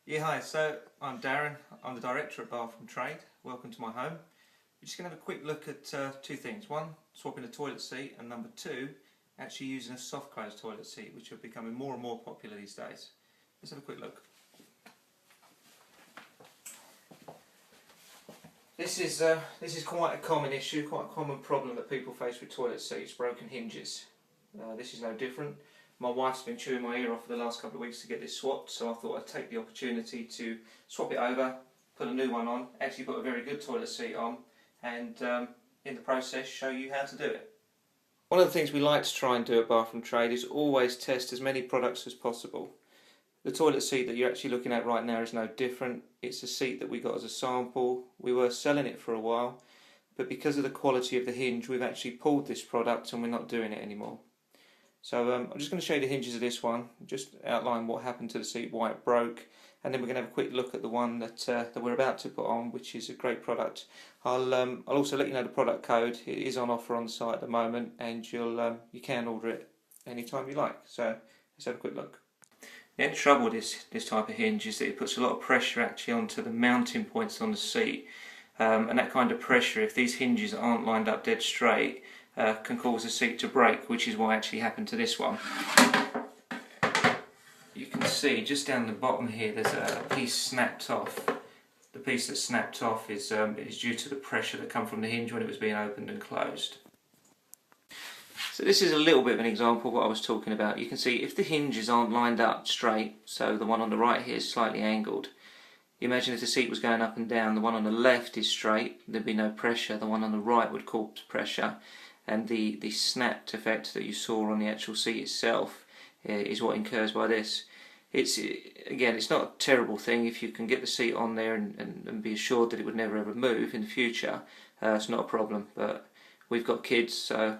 Yeah, hi, so I'm Darren, I'm the Director at Bathroom Trade. Welcome to my home. We're just going to have a quick look at two things. One, swapping a toilet seat, and number two, actually using a soft close toilet seat, which are becoming more and more popular these days. Let's have a quick look. This is quite a common issue, quite a common problem that people face with toilet seats, broken hinges. This is no different. My wife's been chewing my ear off for the last couple of weeks to get this swapped, so I thought I'd take the opportunity to swap it over, put a new one on, actually put a very good toilet seat on, and in the process show you how to do it. One of the things we like to try and do at Bathroom Trade is always test as many products as possible. The toilet seat that you're actually looking at right now is no different. It's a seat that we got as a sample. We were selling it for a while, but because of the quality of the hinge, we've actually pulled this product and we're not doing it anymore. So I'm just going to show you the hinges of this one, just outline what happened to the seat, why it broke, and then we're going to have a quick look at the one that we're about to put on, which is a great product. I'll also let you know the product code. It is on offer on the site at the moment, and you can order it anytime you like. So let's have a quick look. The only trouble with this type of hinge is that it puts a lot of pressure actually onto the mounting points on the seat, and that kind of pressure, if these hinges aren't lined up dead straight, can cause the seat to break, which is what actually happened to this one. You can see just down the bottom here there's a piece snapped off. The piece that snapped off is due to the pressure that come from the hinge when it was being opened and closed. So this is a little bit of an example of what I was talking about. You can see if the hinges aren't lined up straight, so the one on the right here is slightly angled. You imagine if the seat was going up and down, the one on the left is straight, there'd be no pressure, the one on the right would cause pressure, and the snapped effect that you saw on the actual seat itself is what incurs by this. Again, it's not a terrible thing if you can get the seat on there and be assured that it would never ever move in the future. It's not a problem, but we've got kids, so,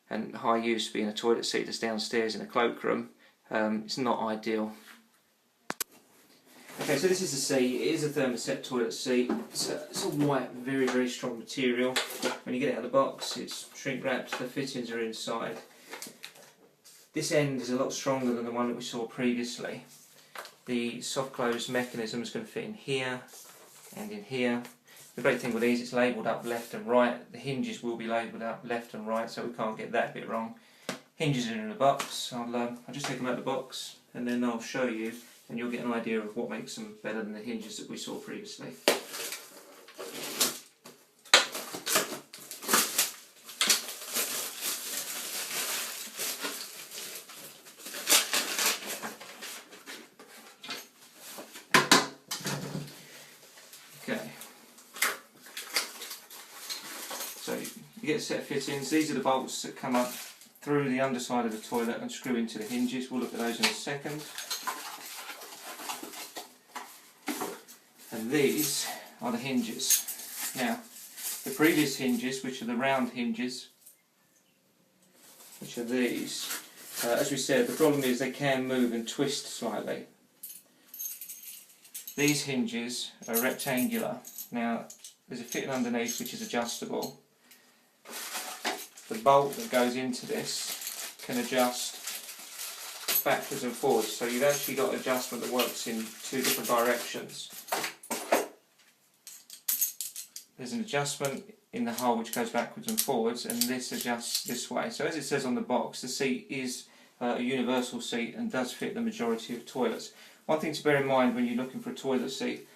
and high use being a toilet seat that's downstairs in a cloakroom, it's not ideal. Okay, so this is the seat. It is a thermoset toilet seat. It's a white, very, very strong material. When you get it out of the box, it's shrink wrapped, the fittings are inside. This end is a lot stronger than the one that we saw previously. The soft close mechanism is going to fit in here and in here. The great thing with these, it's labelled up left and right. The hinges will be labelled up left and right, so we can't get that bit wrong. Hinges are in the box. I'll just take them out of the box and then I'll show you, and you'll get an idea of what makes them better than the hinges that we saw previously. Okay, so you get a set of fittings. These are the bolts that come up through the underside of the toilet and screw into the hinges. We'll look at those in a second. And these are the hinges. Now, the previous hinges, which are the round hinges, which are these, as we said, the problem is they can move and twist slightly. These hinges are rectangular. Now, there's a fitting underneath which is adjustable. The bolt that goes into this can adjust backwards and forwards, so you've actually got adjustment that works in two different directions. There's an adjustment in the hole which goes backwards and forwards, and this adjusts this way. So as it says on the box, the seat is a universal seat and does fit the majority of toilets. One thing to bear in mind when you're looking for a toilet seat,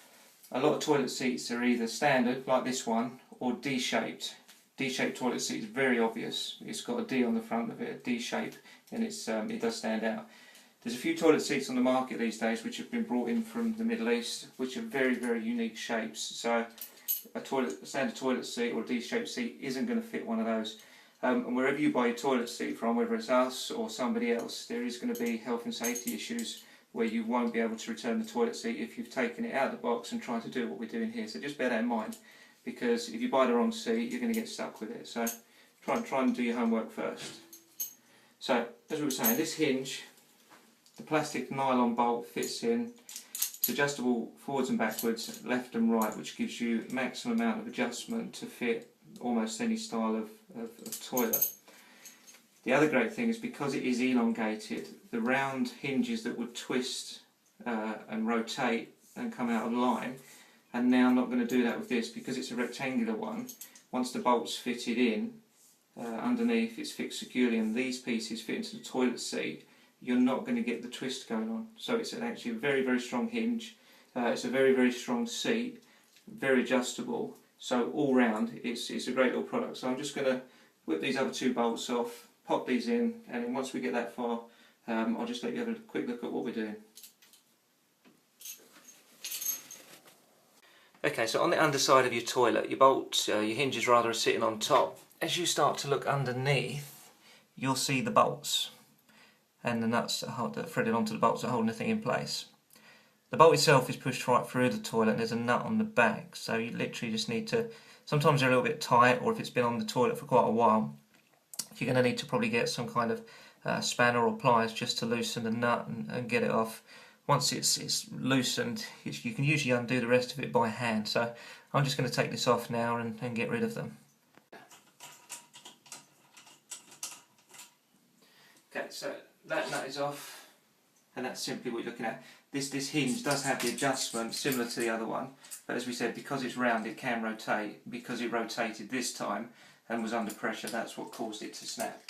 a lot of toilet seats are either standard, like this one, or D-shaped. D-shaped toilet seat is very obvious. It's got a D on the front of it, a D shape, and it does stand out. There's a few toilet seats on the market these days which have been brought in from the Middle East, which are very, very unique shapes. So a standard toilet seat or a D-shaped seat isn't going to fit one of those. And wherever you buy your toilet seat from, whether it's us or somebody else, there is going to be health and safety issues where you won't be able to return the toilet seat if you've taken it out of the box and tried to do what we're doing here. So just bear that in mind, because if you buy the wrong seat, you're going to get stuck with it. So try and do your homework first. So as we were saying, this hinge, the plastic nylon bolt fits in. It's adjustable forwards and backwards, left and right, which gives you maximum amount of adjustment to fit almost any style of toilet. The other great thing is because it is elongated, the round hinges that would twist and rotate and come out of line. And now I'm not going to do that with this because it's a rectangular one. Once the bolt's fitted in, underneath it's fixed securely and these pieces fit into the toilet seat, you're not going to get the twist going on. So it's actually a very, very strong hinge. It's a very, very strong seat, very adjustable. So all round, it's a great little product. So I'm just going to whip these other two bolts off, pop these in, and then once we get that far, I'll just let you have a quick look at what we're doing. Okay, so on the underside of your toilet, your bolts, your hinges rather, are sitting on top. As you start to look underneath, you'll see the bolts and the nuts that are threaded onto the bolts that are holding the thing in place. The bolt itself is pushed right through the toilet and there's a nut on the back, so you literally just need to, sometimes they're a little bit tight, or if it's been on the toilet for quite a while, you're going to need to probably get some kind of spanner or pliers just to loosen the nut and get it off. Once it's loosened, you can usually undo the rest of it by hand, so I'm just going to take this off now and get rid of them. Okay, so that nut is off, and that's simply what you're looking at. This hinge does have the adjustment similar to the other one, but as we said, because it's round it can rotate. Because it rotated this time and was under pressure, that's what caused it to snap.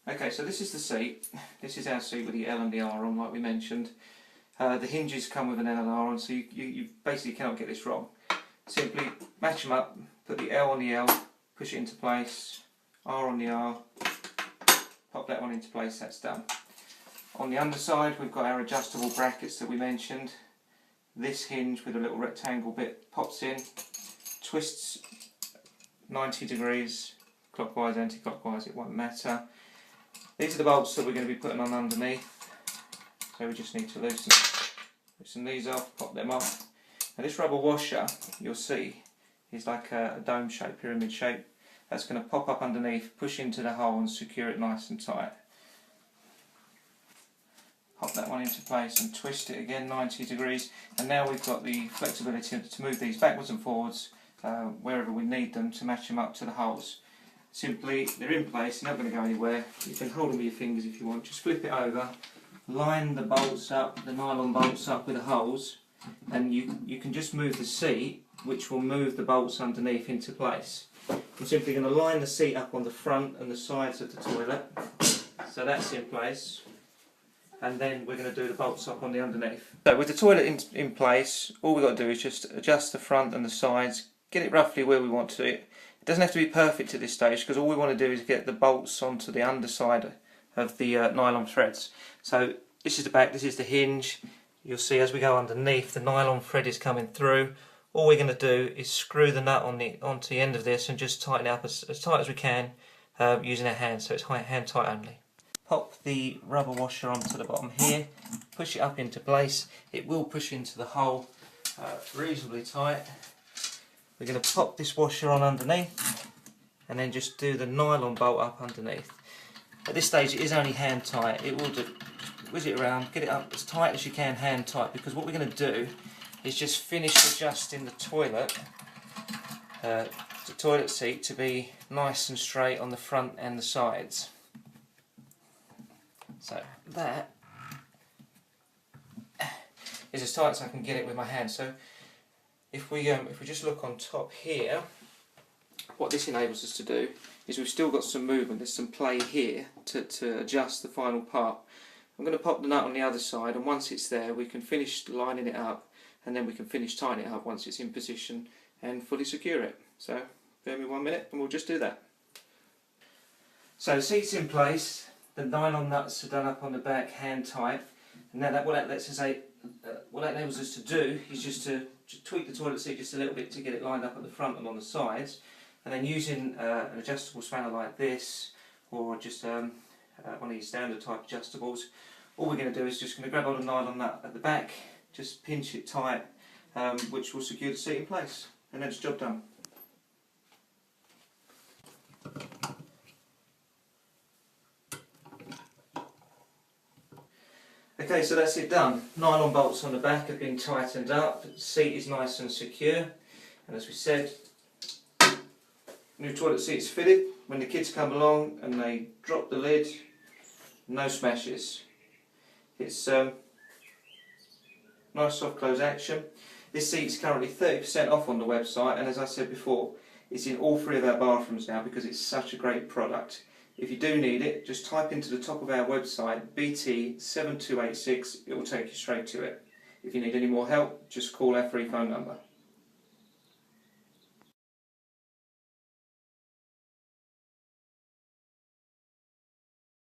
Okay, so this is the seat. This is our seat with the L and the R on, like we mentioned. The hinges come with an L and R on, so you basically cannot get this wrong. Simply match them up, put the L on the L, push it into place, R on the R, pop that one into place, that's done. On the underside we've got our adjustable brackets that we mentioned. This hinge with a little rectangle bit pops in, twists 90 degrees, clockwise, anti-clockwise, it won't matter. These are the bolts that we're going to be putting on underneath, so we just need to loosen these off, pop them off. Now this rubber washer, you'll see, is like a dome shape, pyramid shape. That's going to pop up underneath, push into the hole and secure it nice and tight. Pop that one into place and twist it again 90 degrees, and now we've got the flexibility to move these backwards and forwards wherever we need them to match them up to the holes. Simply, they're in place, they're not going to go anywhere. You can hold them with your fingers if you want. Just flip it over, line the bolts up, the nylon bolts up with the holes, and you can just move the seat, which will move the bolts underneath into place. I'm simply going to line the seat up on the front and the sides of the toilet, so that's in place, and then we're going to do the bolts up on the underneath. So with the toilet in place, all we've got to do is just adjust the front and the sides, get it roughly where we want it. It doesn't have to be perfect at this stage because all we want to do is get the bolts onto the underside of the nylon threads. So this is the back, this is the hinge. You'll see as we go underneath the nylon thread is coming through. All we're going to do is screw the nut onto the end of this and just tighten it up as tight as we can using our hands, so it's hand tight only. Pop the rubber washer onto the bottom here, push it up into place. It will push into the hole reasonably tight. We're going to pop this washer on underneath and then just do the nylon bolt up underneath. At this stage it is only hand tight. It will do, whiz it around, get it up as tight as you can hand tight, because what we're going to do is just finish adjusting the toilet seat to be nice and straight on the front and the sides. So that is as tight as I can get it with my hand. So if we just look on top here, what this enables us to do is we've still got some movement, there's some play here to adjust the final part. I'm going to pop the nut on the other side, and once it's there we can finish lining it up, and then we can finish tightening it up once it's in position and fully secure it. So bear me 1 minute and we'll just do that. So the seat's in place, the nylon nuts are done up on the back, hand tight, and now what that enables us to do is just to tweak the toilet seat just a little bit to get it lined up at the front and on the sides, and then using an adjustable spanner like this, or just one of these standard type adjustables, all we're going to do is just going to grab hold of the nylon nut at the back, just pinch it tight, which will secure the seat in place, and then it's job done. Okay, so that's it done. Nylon bolts on the back have been tightened up, the seat is nice and secure, and as we said, new toilet seat's fitted. When the kids come along and they drop the lid, no smashes. It's nice soft close action. This seat's currently 30% off on the website, and as I said before, it's in all 3 of our bathrooms now because it's such a great product. If you do need it, just type into the top of our website BT7286, it will take you straight to it. If you need any more help, just call our free phone number.